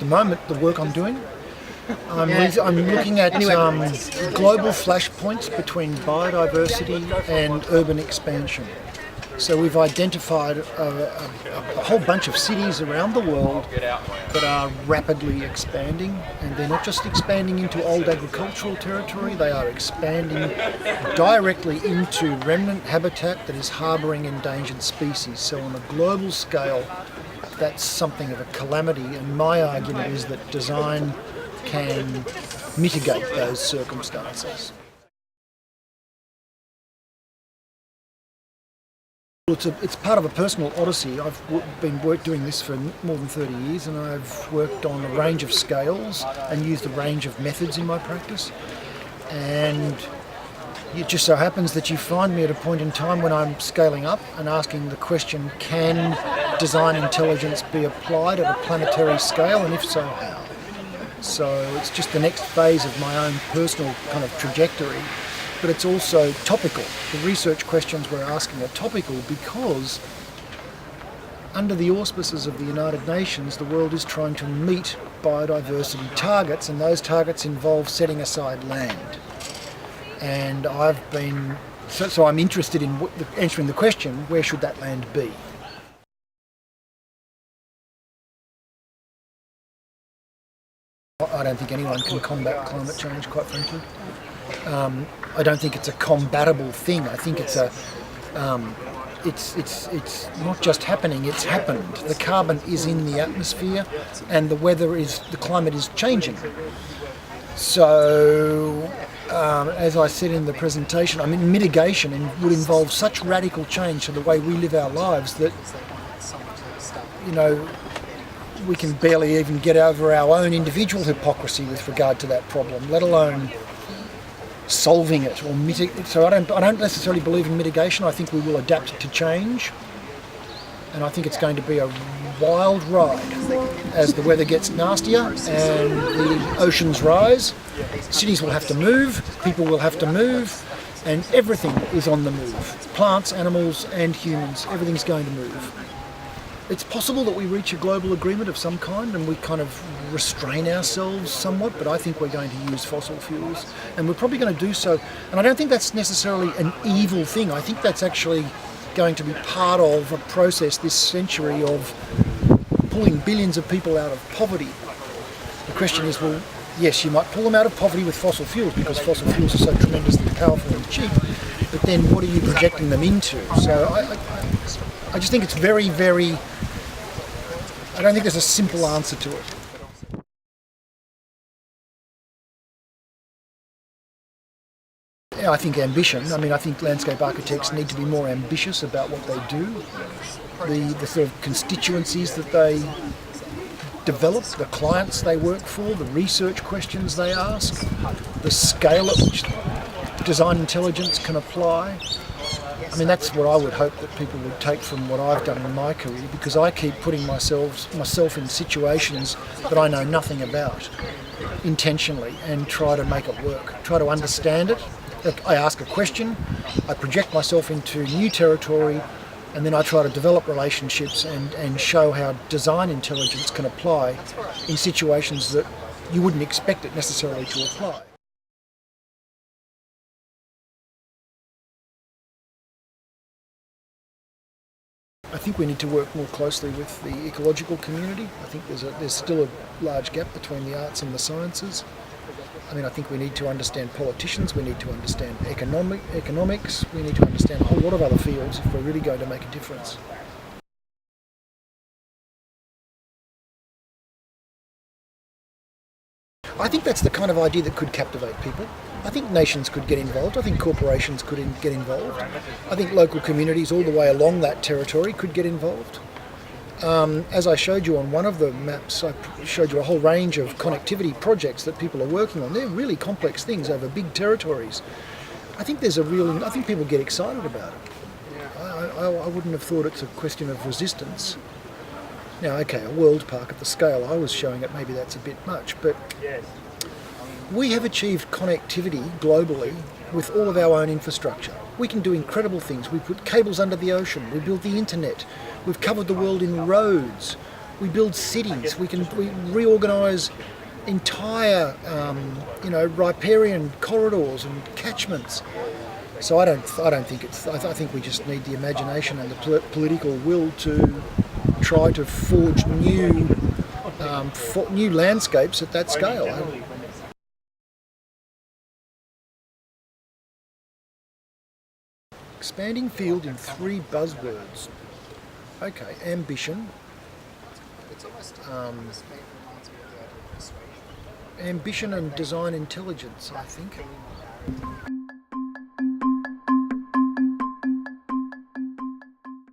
moment, the work I'm doing. I'm looking at global flashpoints between biodiversity and urban expansion. So we've identified a whole bunch of cities around the world that are rapidly expanding, and they're not just expanding into old agricultural territory, they are expanding directly into remnant habitat that is harbouring endangered species. So on a global scale, that's something of a calamity, and my argument is that design can mitigate those circumstances. It's part of a personal odyssey. I've been doing this for more than 30 years, and I've worked on a range of scales and used a range of methods in my practice. And it just so happens that you find me at a point in time when I'm scaling up and asking the question, can design intelligence be applied at a planetary scale, and if so, how? So it's just the next phase of my own personal kind of trajectory. But it's also topical. The research questions we're asking are topical because under the auspices of the United Nations, the world is trying to meet biodiversity targets, and those targets involve setting aside land. And so I'm interested in answering the question, where should that land be? I don't think anyone can combat climate change, quite frankly. I don't think it's a combatable thing. I think it's not just happening, it's happened. The carbon is in the atmosphere, and the climate is changing. So, as I said in the presentation, mitigation would involve such radical change to the way we live our lives that, we can barely even get over our own individual hypocrisy with regard to that problem, let alone solving it or mitigate. So I don't necessarily believe in mitigation. I think we will adapt to change, and I think it's going to be a wild ride as the weather gets nastier and the oceans rise. Cities will have to move, people will have to move, and everything is on the move. Plants, animals and humans, everything's going to move. It's possible that we reach a global agreement of some kind and we kind of restrain ourselves somewhat, but I think we're going to use fossil fuels, and we're probably going to do so. And I don't think that's necessarily an evil thing. I think that's actually going to be part of a process this century of pulling billions of people out of poverty. The question is, well, yes, you might pull them out of poverty with fossil fuels because fossil fuels are so tremendously powerful and cheap, but then what are you projecting them into? So I just think it's very, very... I don't think there's a simple answer to it. Yeah, I think ambition. I think landscape architects need to be more ambitious about what they do. The sort of constituencies that they develop, the clients they work for, the research questions they ask, the scale at which design intelligence can apply. That's what I would hope that people would take from what I've done in my career, because I keep putting myself in situations that I know nothing about intentionally and try to make it work, try to understand it. I ask a question, I project myself into new territory, and then I try to develop relationships and show how design intelligence can apply in situations that you wouldn't expect it necessarily to apply. I think we need to work more closely with the ecological community. I think there's still a large gap between the arts and the sciences. I think we need to understand politicians, we need to understand economics, we need to understand a whole lot of other fields if we're really going to make a difference. I think that's the kind of idea that could captivate people. I think nations could get involved. I think corporations could get involved. I think local communities all the way along that territory could get involved. As I showed you on one of the maps, I showed you a whole range of connectivity projects that people are working on. They're really complex things over big territories. I think people get excited about it. I wouldn't have thought it's a question of resistance. Now, okay, a world park at the scale I was showing it, maybe that's a bit much, but we have achieved connectivity globally with all of our own infrastructure. We can do incredible things. We put cables under the ocean, we built the internet, we've covered the world in roads, We build cities. We reorganise entire, riparian corridors and catchments. So I don't think it's. I think we just need the imagination and the political will to try to forge new landscapes at that scale. Expanding field in 3 buzzwords. Okay, ambition. Ambition and design intelligence, I think.